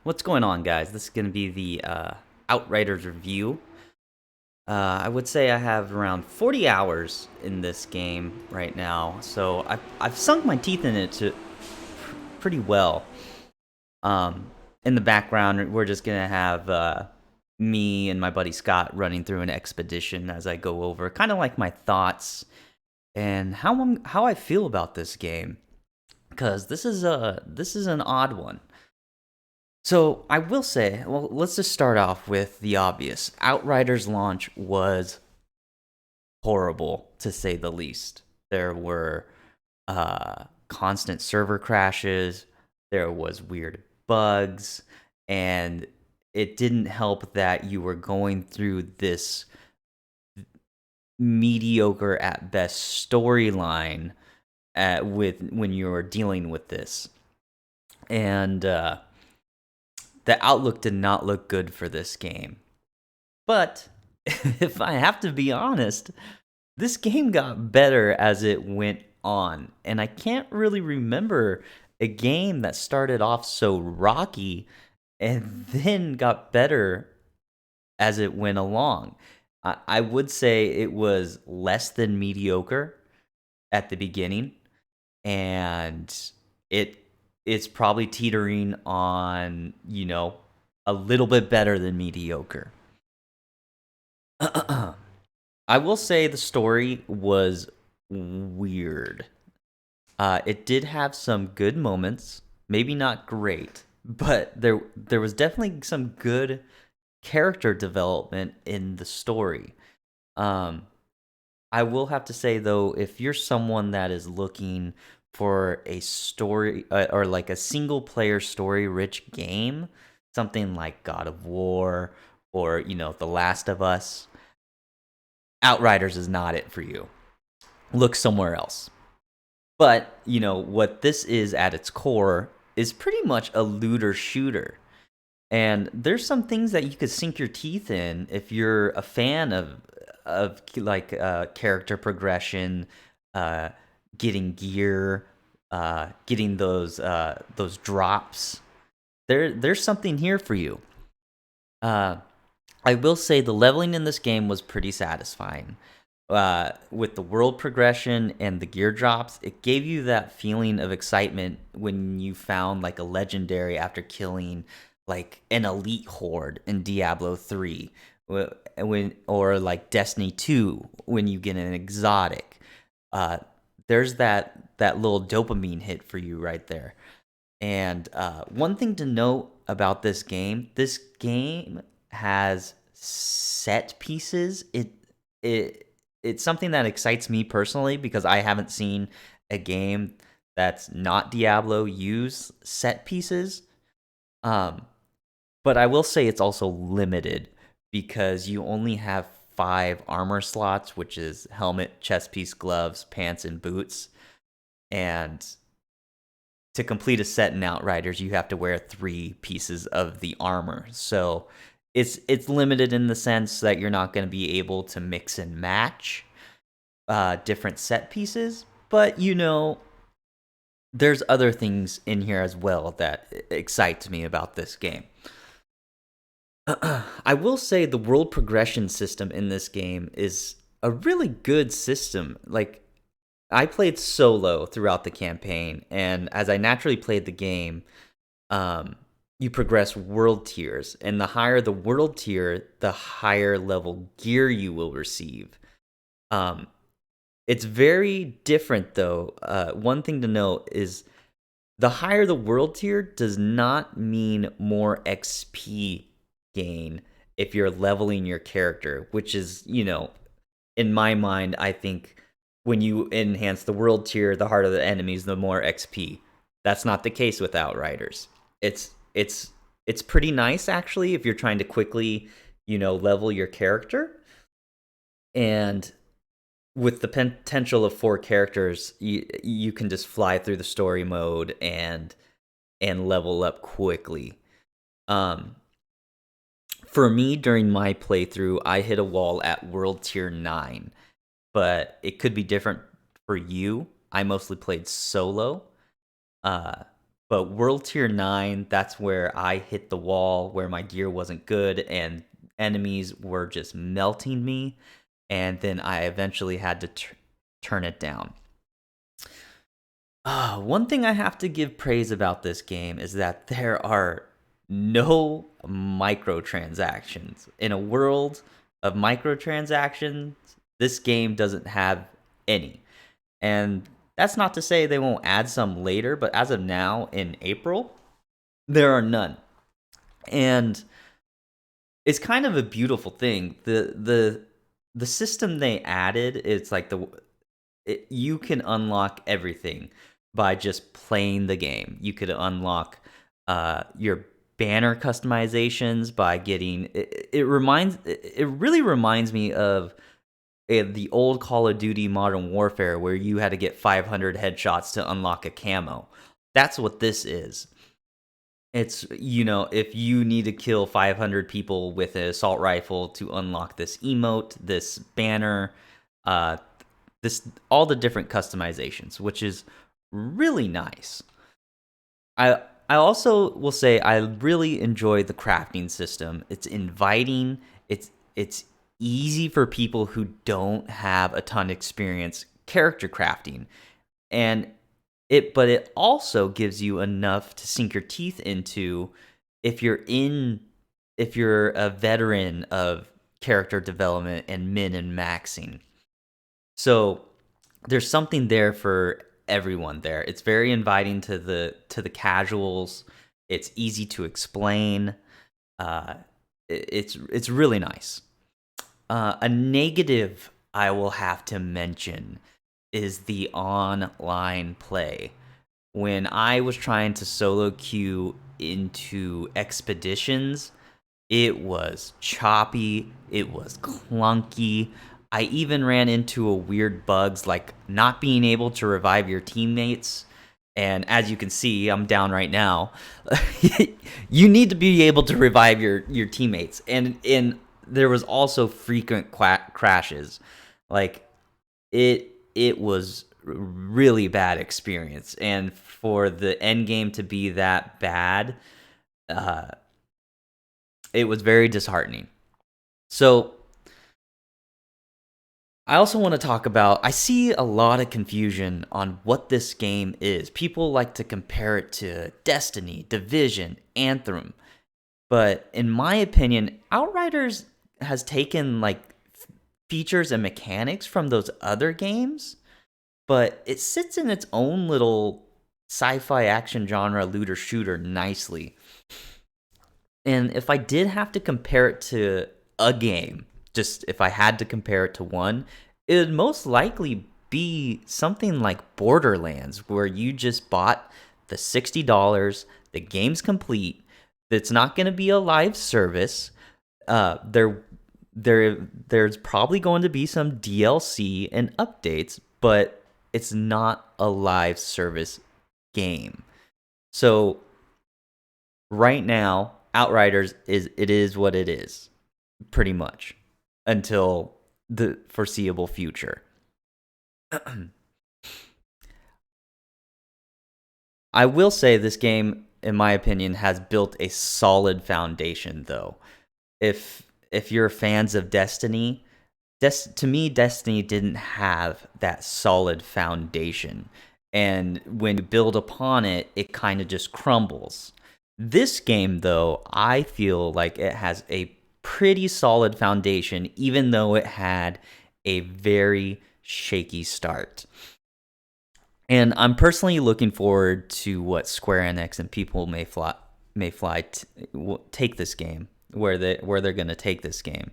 What's going on, guys? This is going to be the Outriders review. I would say I have around 40 hours in this game right now, so I've sunk my teeth in it pretty well. Um, in the background, we're just gonna have me and my buddy Scott running through an expedition as I go over, kind of like my thoughts and how I feel about this game, because this is an odd one. So I will say, well, let's just start off with the obvious. Outriders launch was horrible, to say the least. There were constant server crashes, there was weird bugs, and it didn't help that you were going through this mediocre at best storyline with when you were dealing with this. And the outlook did not look good for this game. But if I have to be honest, this game got better as it went on. And I can't really remember a game that started off so rocky and then got better as it went along. I would say it was less than mediocre at the beginning, and it it's probably teetering on, a little bit better than mediocre. I will say the story was weird. It did have some good moments, maybe not great, but there was definitely some good character development in the story. Um, I will have to say though, if you're someone that is looking for a story or like a single player story rich game, something like God of War or The Last of Us, Outriders is not it for you. Look somewhere else. But, what this is at its core is pretty much a looter shooter. And there's some things that you could sink your teeth in if you're a fan of like character progression, uh, getting gear, getting those drops. There's something here for you. Uh, I will say the leveling in this game was pretty satisfying. With the world progression and the gear drops, it gave you that feeling of excitement when you found like a legendary after killing like an elite horde in Diablo 3, when or like Destiny 2 when you get an exotic. Uh, there's that little dopamine hit for you right there. And one thing to note about this game has set pieces. It it's something that excites me personally because I haven't seen a game that's not Diablo use set pieces. Um, but I will say it's also limited because you only have 5 armor slots, which is helmet, chest piece, gloves, pants, and boots. And to complete a set in Outriders, you have to wear 3 pieces of the armor. So it's limited in the sense that you're not going to be able to mix and match different set pieces. But there's other things in here as well that excites me about this game. I will say the world progression system in this game is a really good system. Like, I played solo throughout the campaign, and as I naturally played the game, um, you progress world tiers, and the higher the world tier, the higher level gear you will receive. Um, it's very different, though. One thing to note is the higher the world tier does not mean more XP gain if you're leveling your character, which is, in my mind, I think when you enhance the world tier, the harder the enemies, the more XP. That's not the case with Outriders. It's pretty nice actually if you're trying to quickly, level your character. And with the potential of 4 characters, you can just fly through the story mode and level up quickly. Um, for me, during my playthrough, I hit a wall at world tier 9, but it could be different for you. I mostly played solo, uh, But World Tier 9, that's where I hit the wall, where my gear wasn't good and enemies were just melting me. And then I eventually had to turn it down. One thing I have to give praise about this game is that there are no microtransactions. In a world of microtransactions, this game doesn't have any. And that's not to say they won't add some later, but as of now, in April, there are none. And it's kind of a beautiful thing. The system they added, it's like you can unlock everything by just playing the game. You could unlock your banner customizations by getting it really reminds me of the old Call of Duty Modern Warfare, where you had to get 500 headshots to unlock a camo. That's what this is. It's, if you need to kill 500 people with an assault rifle to unlock this emote, this banner, uh, this all the different customizations, which is really nice. I also will say I really enjoy the crafting system. It's inviting. It's easy for people who don't have a ton of experience character crafting, and but it also gives you enough to sink your teeth into if you're a veteran of character development and min and maxing. So there's something there for everyone there. It's very inviting to the casuals. It's easy to explain. Uh, it's really nice. A negative I will have to mention is the online play. When I was trying to solo queue into expeditions, it was choppy, it was clunky. I even ran into a weird bugs like not being able to revive your teammates. And as you can see, I'm down right now. You need to be able to revive your teammates. And there was also frequent crashes. Like it was really bad experience, and for the end game to be that bad, uh, it was very disheartening. So I also want to talk about, I see a lot of confusion on what this game is. People like to compare it to Destiny, Division, Anthem, but in my opinion, Outriders has taken like features and mechanics from those other games, but it sits in its own little sci-fi action genre looter shooter nicely. And if I did have to compare it to a game, just if I had to compare it to one, it would most likely be something like Borderlands, where you just bought the $60, the game's complete. It's not going to be a live service. There's probably going to be some DLC and updates, but it's not a live service game. So right now, Outriders is what it is, pretty much, until the foreseeable future. I will say this game, in my opinion, has built a solid foundation, though. If you're fans of Destiny, to me, Destiny didn't have that solid foundation. And when you build upon it, it kind of just crumbles. This game, though, I feel like it has a pretty solid foundation, even though it had a very shaky start. And I'm personally looking forward to what Square Enix and people take this game, where they're going to take this game.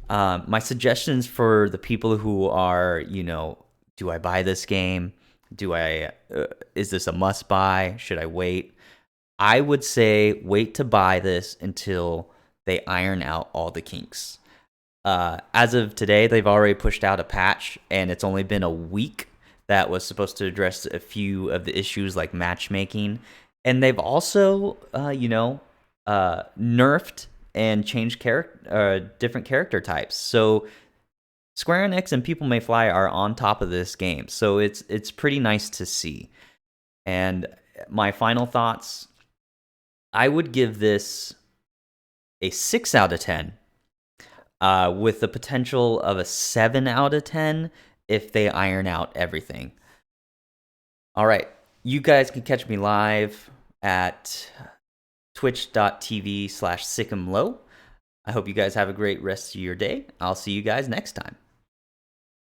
My suggestions for the people who are, do I buy this game? Is this a must buy? Should I wait? I would say wait to buy this until they iron out all the kinks. As of today, they've already pushed out a patch, and it's only been a week that was supposed to address a few of the issues like matchmaking. And they've also, nerfed and changed different character types. So Square Enix and People May Fly are on top of this game. So it's pretty nice to see. And my final thoughts, I would give this a 6 out of 10, with the potential of a 7 out of 10 if they iron out everything. All right, you guys can catch me live at twitch.tv/sick'emlow. I hope you guys have a great rest of your day. I'll see you guys next time.